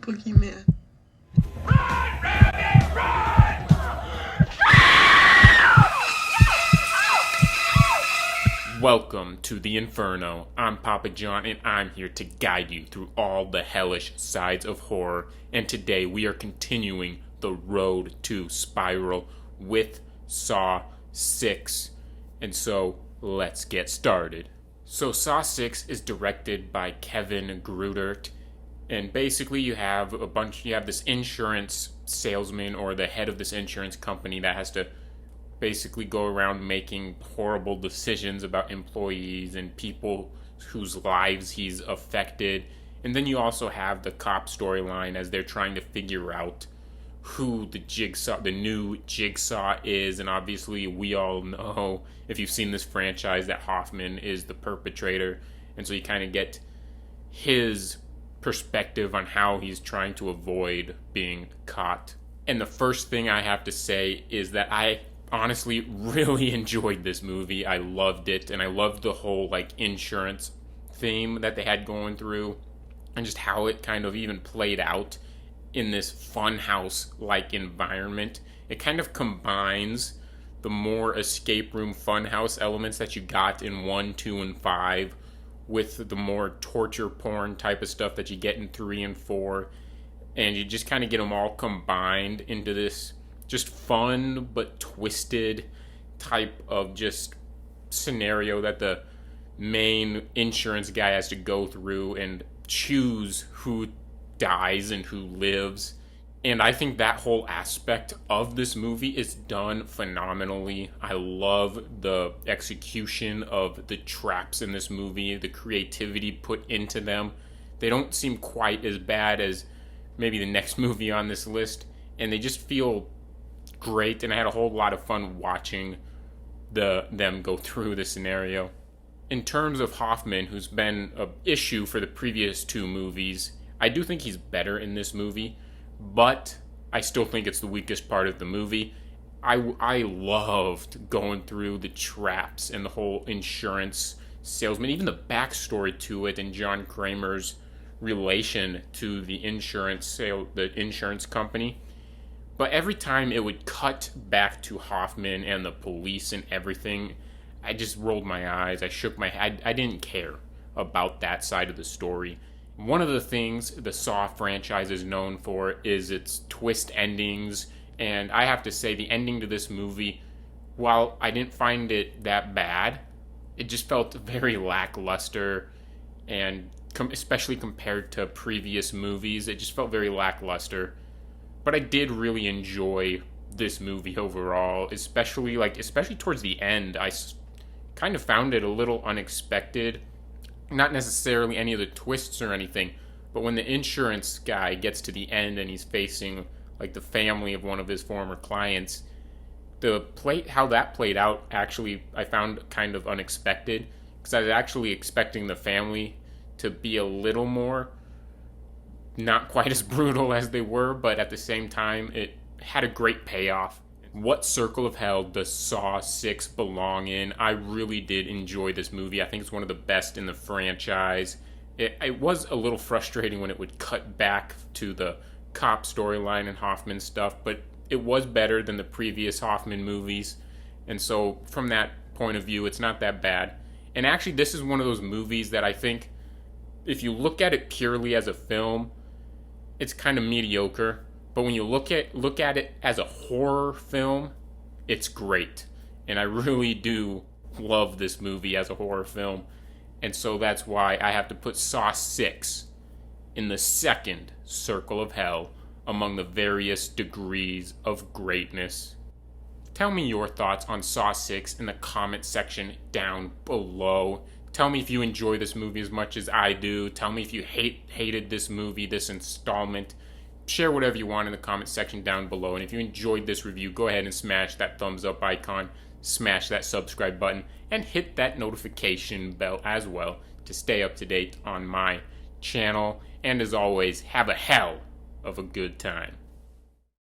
boogeyman. Run, Randy, run! Welcome to the Inferno. I'm Papa John, and I'm here to guide you through all the hellish sides of horror. And today we are continuing the road to Spiral with Saw 6. And so, let's get started. So Saw 6 is directed by Kevin Greutert. And basically you have this insurance salesman or the head of this insurance company that has to basically go around making horrible decisions about employees and people whose lives he's affected. And then you also have the cop storyline as they're trying to figure out who the new Jigsaw is. And obviously we all know, if you've seen this franchise, that Hoffman is the perpetrator. And so you kind of get his perspective on how he's trying to avoid being caught. And the first thing I have to say is that I honestly really enjoyed this movie. I loved it, and I loved the whole insurance theme that they had going through, and just how it kind of even played out in this funhouse-like environment. It kind of combines the more escape room funhouse elements that you got in 1, 2, and 5 with the more torture porn type of stuff that you get in 3 and 4, and you just kind of get them all combined into this just fun but twisted type of just scenario that the main insurance guy has to go through and choose who dies and who lives. And I think that whole aspect of this movie is done phenomenally. I love the execution of the traps in this movie, the creativity put into them. They don't seem quite as bad as maybe the next movie on this list, and they just feel great, and I had a whole lot of fun watching them go through the scenario. In terms of Hoffman, who's been an issue for the previous 2 movies, I do think he's better in this movie, but I still think it's the weakest part of the movie. I loved going through the traps and the whole insurance salesman, even the backstory to it, and John Kramer's relation to the insurance company. But every time it would cut back to Hoffman and the police and everything, I just rolled my eyes. I shook my head. I didn't care about that side of the story. One of the things the Saw franchise is known for is its twist endings. And I have to say, the ending to this movie, while I didn't find it that bad, it just felt very lackluster. And especially compared to previous movies, it just felt very lackluster. But I did really enjoy this movie overall, especially towards the end. I kind of found it a little unexpected. Not necessarily any of the twists or anything, but when the insurance guy gets to the end and he's facing the family of one of his former clients, how that played out actually I found kind of unexpected, because I was actually expecting the family to be a little more not quite as brutal as they were, but at the same time, it had a great payoff. What circle of hell does Saw 6 belong in? I really did enjoy this movie. I think it's one of the best in the franchise. It was a little frustrating when it would cut back to the cop storyline and Hoffman stuff, but it was better than the previous Hoffman movies. And so, from that point of view, it's not that bad. And actually, this is one of those movies that I think, if you look at it purely as a film, it's kind of mediocre, but when you look at it as a horror film, it's great. And I really do love this movie as a horror film. And so that's why I have to put Saw 6 in the second circle of hell among the various degrees of greatness. Tell me your thoughts on Saw 6 in the comment section down below. Tell me if you enjoy this movie as much as I do. Tell me if you hated this movie, this installment. Share whatever you want in the comment section down below. And if you enjoyed this review, go ahead and smash that thumbs up icon, smash that subscribe button, and hit that notification bell as well to stay up to date on my channel. And as always, have a hell of a good time.